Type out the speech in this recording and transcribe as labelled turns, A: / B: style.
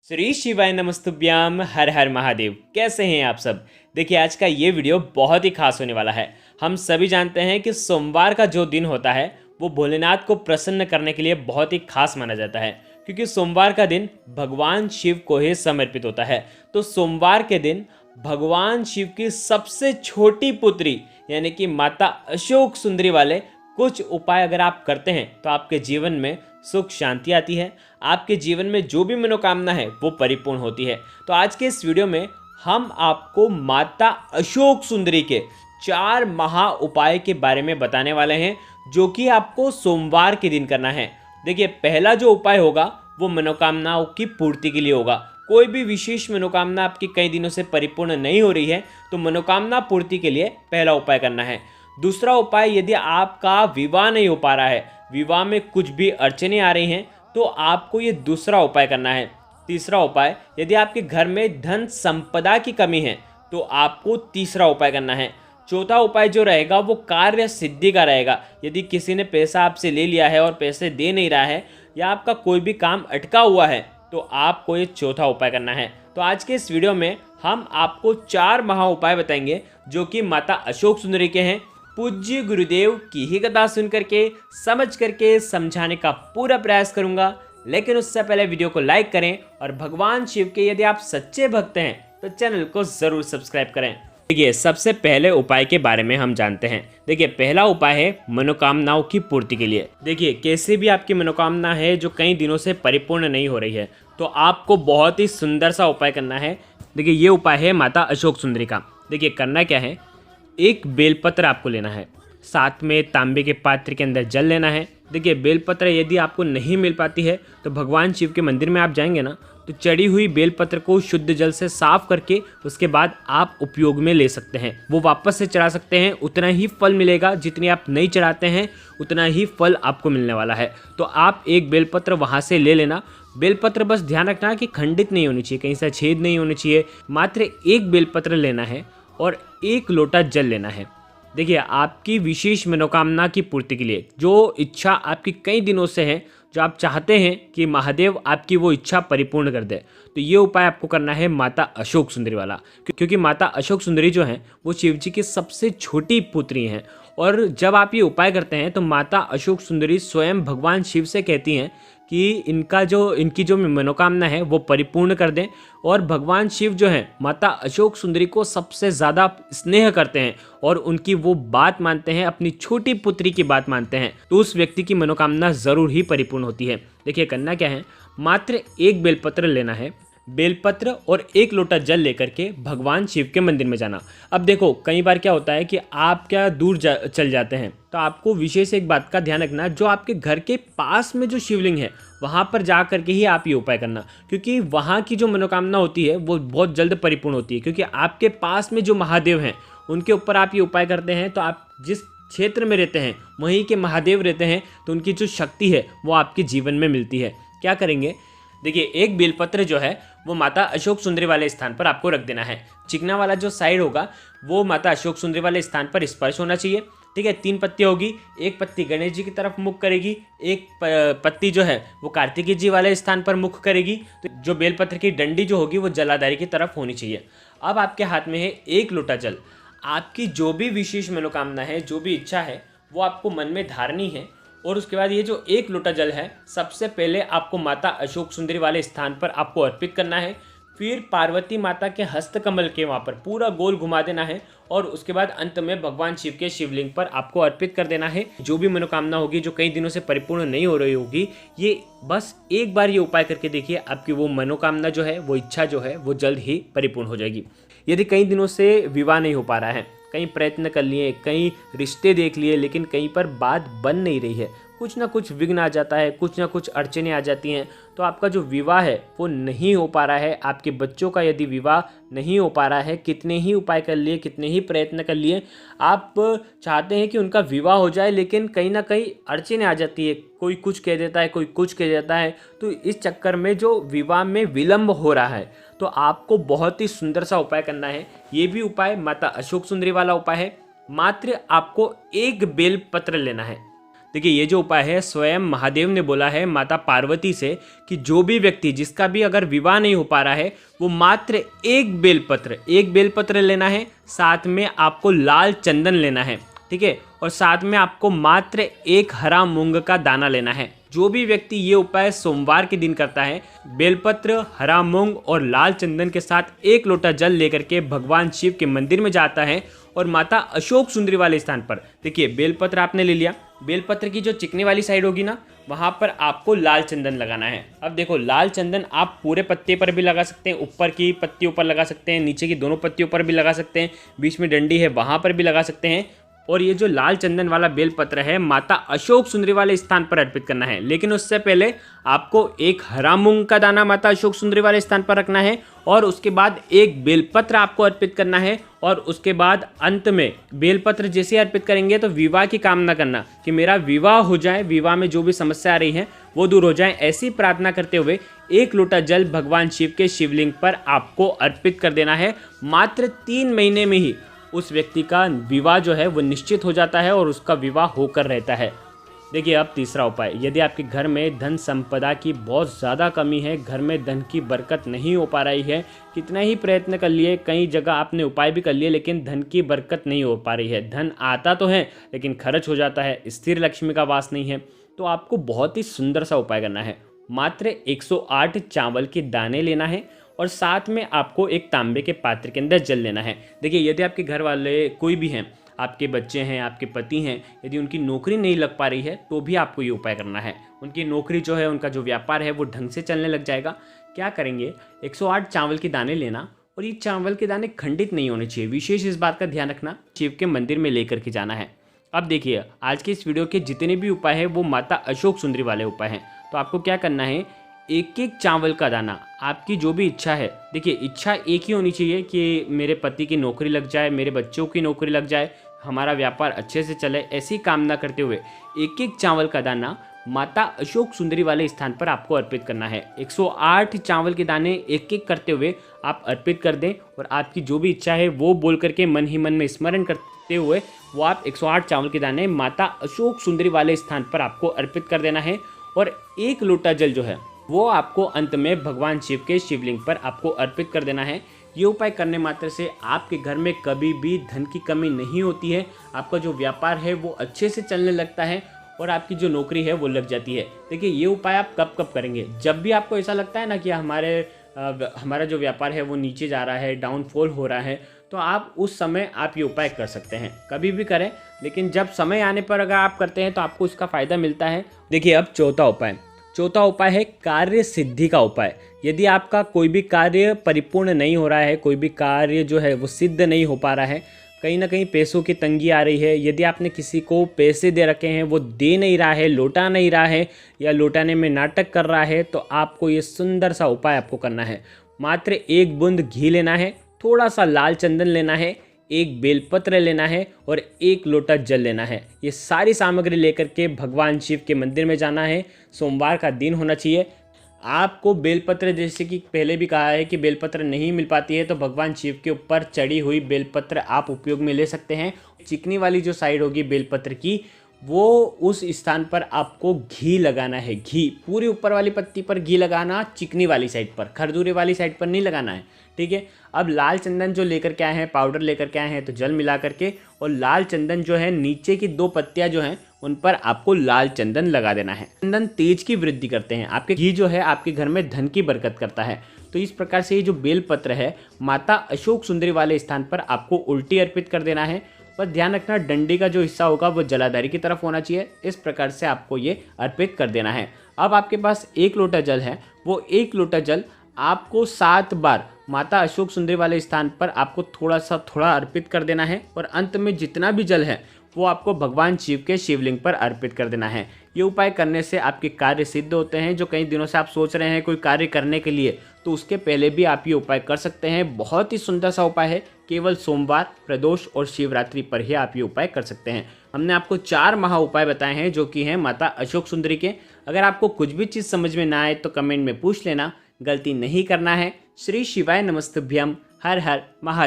A: श्री शिवाय नमस्तुभ्याम। हर हर महादेव। कैसे हैं आप सब। देखिए आज का ये वीडियो बहुत ही खास होने वाला है। हम सभी जानते हैं कि सोमवार का जो दिन होता है वो भोलेनाथ को प्रसन्न करने के लिए बहुत ही खास माना जाता है, क्योंकि सोमवार का दिन भगवान शिव को ही समर्पित होता है। तो सोमवार के दिन भगवान शिव की सबसे छोटी पुत्री यानी कि माता अशोक सुंदरी वाले कुछ उपाय अगर आप करते हैं तो आपके जीवन में सुख शांति आती है। आपके जीवन में जो भी मनोकामना है वो परिपूर्ण होती है। तो आज के इस वीडियो में हम आपको माता अशोक सुंदरी के 4 महा उपाय के बारे में बताने वाले हैं, जो कि आपको सोमवार के दिन करना है। देखिए पहला जो उपाय होगा वो मनोकामनाओं की पूर्ति के लिए होगा। कोई भी विशेष मनोकामना आपकी कई दिनों से परिपूर्ण नहीं हो रही है तो मनोकामना पूर्ति के लिए पहला उपाय करना है। दूसरा उपाय, यदि आपका विवाह नहीं हो पा रहा है, विवाह में कुछ भी अड़चने आ रही हैं, तो आपको ये दूसरा उपाय करना है। तीसरा उपाय, यदि आपके घर में धन संपदा की कमी है तो आपको तीसरा उपाय करना है। चौथा उपाय जो रहेगा वो कार्य सिद्धि का रहेगा। यदि किसी ने पैसा आपसे ले लिया है और पैसे दे नहीं रहा है या आपका कोई भी काम अटका हुआ है तो आपको ये चौथा उपाय करना है। तो आज के इस वीडियो में हम आपको 4 महा उपाय बताएंगे जो कि माता अशोक सुंदरी के हैं। पूज्य गुरुदेव की ही कथा सुन करके समझ करके समझाने का पूरा प्रयास करूंगा, लेकिन उससे पहले वीडियो को लाइक करें और भगवान शिव के यदि आप सच्चे भक्त हैं तो चैनल को जरूर सब्सक्राइब करें। देखिए सबसे पहले उपाय के बारे में हम जानते हैं। देखिए पहला उपाय है मनोकामनाओं की पूर्ति के लिए। देखिए कैसे भी आपकी मनोकामना है जो कई दिनों से परिपूर्ण नहीं हो रही है तो आपको बहुत ही सुंदर सा उपाय करना है। देखिए ये उपाय है माता अशोक सुंदरी का। देखिए करना क्या है, एक बेलपत्र आपको लेना है, साथ में तांबे के पात्र के अंदर जल लेना है। देखिए बेलपत्र यदि आपको नहीं मिल पाती है तो भगवान शिव के मंदिर में आप जाएंगे ना तो चढ़ी हुई बेलपत्र को शुद्ध जल से साफ करके उसके बाद आप उपयोग में ले सकते हैं। वो वापस से चढ़ा सकते हैं, उतना ही फल मिलेगा जितनी आप नहीं चढ़ाते हैं उतना ही फल आपको मिलने वाला है। तो आप एक बेलपत्र वहाँ से ले लेना। बेलपत्र बस ध्यान रखना कि खंडित नहीं होनी चाहिए, कहीं से छेद नहीं होनी चाहिए। मात्र एक बेलपत्र लेना है और 1 लोटा जल लेना है। देखिए आपकी विशेष मनोकामना की पूर्ति के लिए जो इच्छा आपकी कई दिनों से है, जो आप चाहते हैं कि महादेव आपकी वो इच्छा परिपूर्ण कर दे, तो ये उपाय आपको करना है माता अशोक सुंदरी वाला। क्योंकि माता अशोक सुंदरी जो हैं वो शिव जी की सबसे छोटी पुत्री हैं। और जब आप ये उपाय करते हैं तो माता अशोक सुंदरी स्वयं भगवान शिव से कहती हैं कि इनकी जो मनोकामना है वो परिपूर्ण कर दें। और भगवान शिव जो हैं माता अशोक सुंदरी को सबसे ज़्यादा स्नेह करते हैं और उनकी वो बात मानते हैं, अपनी छोटी पुत्री की बात मानते हैं, तो उस व्यक्ति की मनोकामना ज़रूर ही परिपूर्ण होती है। देखिए करना क्या है, मात्र 1 बेलपत्र लेना है, बेलपत्र और 1 लोटा जल लेकर के भगवान शिव के मंदिर में जाना। अब देखो कई बार क्या होता है कि आप क्या दूर चल जाते हैं, तो आपको विशेष एक बात का ध्यान रखना, जो आपके घर के पास में जो शिवलिंग है वहाँ पर जा करके ही आप ये उपाय करना, क्योंकि वहाँ की जो मनोकामना होती है वो बहुत जल्द परिपूर्ण होती है। क्योंकि आपके पास में जो महादेव हैं उनके ऊपर आप ये उपाय करते हैं तो आप जिस क्षेत्र में रहते हैं वहीं के महादेव रहते हैं, तो उनकी जो शक्ति है वो आपके जीवन में मिलती है। क्या करेंगे, देखिए एक बेलपत्र जो है वो माता अशोक सुंदरी वाले स्थान पर आपको रख देना है। चिकना वाला जो साइड होगा वो माता अशोक सुंदरी वाले स्थान पर स्पर्श होना चाहिए। ठीक है, 3 पत्ती होगी, एक पत्ती गणेश जी की तरफ मुख करेगी, एक पत्ती जो है वो कार्तिकेय जी वाले स्थान पर मुख करेगी। तो जो बेलपत्र की डंडी जो होगी वो जलाधारी की तरफ होनी चाहिए। अब आपके हाथ में है 1 लोटा जल। आपकी जो भी विशेष मनोकामना है, जो भी इच्छा है वो आपको मन में धारनी है। और उसके बाद ये जो 1 लोटा जल है सबसे पहले आपको माता अशोक सुंदरी वाले स्थान पर आपको अर्पित करना है। फिर पार्वती माता के हस्तकमल के वहाँ पर पूरा गोल घुमा देना है और उसके बाद अंत में भगवान शिव के शिवलिंग पर आपको अर्पित कर देना है। जो भी मनोकामना होगी जो कई दिनों से परिपूर्ण नहीं हो रही होगी, ये बस एक बार ये उपाय करके देखिए, आपकी वो मनोकामना जो है, वो इच्छा जो है वो जल्द ही परिपूर्ण हो जाएगी। यदि कई दिनों से विवाह नहीं हो पा रहा है, कई प्रयत्न कर लिए, कई रिश्ते देख लिए, लेकिन कहीं पर बात बन नहीं रही है, कुछ ना कुछ विघ्न आ जाता है, कुछ ना कुछ अड़चने आ जाती हैं, तो आपका जो विवाह है वो नहीं हो पा रहा है, आपके बच्चों का यदि विवाह नहीं हो पा रहा है, कितने ही उपाय कर लिए, कितने ही प्रयत्न कर लिए, आप चाहते हैं कि उनका विवाह हो जाए लेकिन कहीं ना कहीं अड़चने आ जाती है, कोई कुछ कह देता है, कोई कुछ कह देता है, तो इस चक्कर में जो विवाह में विलंब हो रहा है, तो आपको बहुत ही सुंदर सा उपाय करना है। ये भी उपाय माता अशोक सुंदरी वाला उपाय है। मात्र आपको 1 बेल पत्र लेना है। देखिए ये जो उपाय है स्वयं महादेव ने बोला है माता पार्वती से कि जो भी व्यक्ति जिसका भी अगर विवाह नहीं हो पा रहा है वो मात्र एक बेलपत्र लेना है, साथ में आपको लाल चंदन लेना है, ठीक है, और साथ में आपको मात्र एक हरा मूंग का दाना लेना है। जो भी व्यक्ति ये उपाय सोमवार के दिन करता है, बेलपत्र, हरा मूंग और लाल चंदन के साथ एक लोटा जल लेकर के भगवान शिव के मंदिर में जाता है और माता अशोक सुंदरी वाले स्थान पर, देखिए बेलपत्र आपने ले लिया, बेलपत्र की जो चिकनी वाली साइड होगी ना वहाँ पर आपको लाल चंदन लगाना है। अब देखो लाल चंदन आप पूरे पत्ते पर भी लगा सकते हैं, ऊपर की पत्तियों पर लगा सकते हैं, नीचे की दोनों पत्तियों पर भी लगा सकते हैं, बीच में डंडी है वहाँ पर भी लगा सकते हैं। और ये जो लाल चंदन वाला बेलपत्र है माता अशोक सुंदरी वाले स्थान पर अर्पित करना है। लेकिन उससे पहले आपको एक हरा मूंग का दाना माता अशोक सुंदरी वाले स्थान पर रखना है और उसके बाद एक बेलपत्र आपको अर्पित करना है। और उसके बाद अंत में बेलपत्र जैसे अर्पित करेंगे तो विवाह की कामना करना कि मेरा विवाह हो जाए, विवाह में जो भी समस्या आ रही है वो दूर हो जाए, ऐसी प्रार्थना करते हुए एक लोटा जल भगवान शिव के शिवलिंग पर आपको अर्पित कर देना है। मात्र 3 महीने में ही उस व्यक्ति का विवाह जो है वो निश्चित हो जाता है और उसका विवाह होकर रहता है। देखिए अब तीसरा उपाय, यदि आपके घर में धन संपदा की बहुत ज़्यादा कमी है, घर में धन की बरकत नहीं हो पा रही है, कितना ही प्रयत्न कर लिए, कई जगह आपने उपाय भी कर लिए लेकिन धन की बरकत नहीं हो पा रही है, धन आता तो है लेकिन खर्च हो जाता है, स्थिर लक्ष्मी का वास नहीं है, तो आपको बहुत ही सुंदर सा उपाय करना है। मात्र 108 चावल के दाने लेना है और साथ में आपको एक तांबे के पात्र के अंदर जल लेना है। देखिए यदि आपके घर वाले कोई भी हैं, आपके बच्चे हैं, आपके पति हैं, यदि उनकी नौकरी नहीं लग पा रही है तो भी आपको ये उपाय करना है। उनकी नौकरी जो है, उनका जो व्यापार है वो ढंग से चलने लग जाएगा। क्या करेंगे, 108 चावल के दाने लेना और ये चावल के दाने खंडित नहीं होने चाहिए, विशेष इस बात का ध्यान रखना, शिव के मंदिर में लेकर के जाना है। अब देखिए आज के इस वीडियो के जितने भी उपाय हैं वो माता अशोक सुंदरी वाले उपाय हैं। तो आपको क्या करना है, एक एक चावल का दाना, आपकी जो भी इच्छा है, देखिए इच्छा एक ही होनी चाहिए कि मेरे पति की नौकरी लग जाए, मेरे बच्चों की नौकरी लग जाए, हमारा व्यापार अच्छे से चले, ऐसी कामना करते हुए एक एक चावल का दाना माता अशोक सुंदरी वाले स्थान पर आपको अर्पित करना है। 108 चावल के दाने एक एक करते हुए आप अर्पित कर दें और आपकी जो भी इच्छा है वो बोल करके मन ही मन में स्मरण करते हुए वो आप 108 चावल के दाने माता अशोक सुंदरी वाले स्थान पर आपको अर्पित कर देना है। और एक लोटा जल जो है वो आपको अंत में भगवान शिव के शिवलिंग पर आपको अर्पित कर देना है। ये उपाय करने मात्र से आपके घर में कभी भी धन की कमी नहीं होती है, आपका जो व्यापार है वो अच्छे से चलने लगता है और आपकी जो नौकरी है वो लग जाती है। देखिए ये उपाय आप कब कब करेंगे, जब भी आपको ऐसा लगता है ना कि हमारा जो व्यापार है वो नीचे जा रहा है, डाउनफॉल हो रहा है, तो आप उस समय आप ये उपाय कर सकते हैं, कभी भी करें, लेकिन जब समय आने पर अगर आप करते हैं तो आपको इसका फ़ायदा मिलता है। देखिए अब चौथा उपाय है कार्य सिद्धि का उपाय। यदि आपका कोई भी कार्य परिपूर्ण नहीं हो रहा है, कोई भी कार्य जो है वो सिद्ध नहीं हो पा रहा है, कहीं ना कहीं पैसों की तंगी आ रही है, यदि आपने किसी को पैसे दे रखे हैं वो दे नहीं रहा है, लौटा नहीं रहा है या लौटाने में नाटक कर रहा है, तो आपको ये सुंदर सा उपाय आपको करना है। मात्र 1 बूंद घी लेना है, थोड़ा सा लाल चंदन लेना है, एक बेलपत्र लेना है और 1 लोटा जल लेना है। ये सारी सामग्री लेकर के भगवान शिव के मंदिर में जाना है। सोमवार का दिन होना चाहिए। आपको बेलपत्र, जैसे कि पहले भी कहा है कि बेलपत्र नहीं मिल पाती है तो भगवान शिव के ऊपर चढ़ी हुई बेलपत्र आप उपयोग में ले सकते हैं। चिकनी वाली जो साइड होगी बेलपत्र की, वो उस स्थान पर आपको घी लगाना है। घी पूरी ऊपर वाली पत्ती पर घी लगाना, चिकनी वाली साइड पर, खरदूरे वाली साइड पर नहीं लगाना है, ठीक है। अब लाल चंदन जो लेकर के आए हैं, पाउडर लेकर के आए हैं, तो जल मिला करके और लाल चंदन जो है नीचे की 2 पत्तियां जो हैं उन पर आपको लाल चंदन लगा देना है। चंदन तेज की वृद्धि करते हैं, आपके घी जो है आपके घर में धन की बरकत करता है। तो इस प्रकार से ये जो बेलपत्र है माता अशोक सुंदरी वाले स्थान पर आपको उल्टी अर्पित कर देना है। पर ध्यान रखना डंडी का जो हिस्सा होगा वो जलाधारी की तरफ होना चाहिए। इस प्रकार से आपको ये अर्पित कर देना है। अब आपके पास 1 लोटा जल है, वो 1 लोटा जल आपको 7 बार माता अशोक सुंदरी वाले स्थान पर आपको थोड़ा अर्पित कर देना है और अंत में जितना भी जल है वो आपको भगवान शिव के शिवलिंग पर अर्पित कर देना है। ये उपाय करने से आपके कार्य सिद्ध होते हैं। जो कई दिनों से आप सोच रहे हैं कोई कार्य करने के लिए, तो उसके पहले भी आप ये उपाय कर सकते हैं। बहुत ही सुंदर सा उपाय है, केवल सोमवार, प्रदोष और शिवरात्रि पर ही आप ये उपाय कर सकते हैं। हमने आपको 4 महा उपाय बताए हैं जो कि हैं माता अशोक सुंदरी के। अगर आपको कुछ भी चीज़ समझ में ना आए तो कमेंट में पूछ लेना, गलती नहीं करना है। श्री शिवाय नमस्तुभ्यम। हर हर महादेव।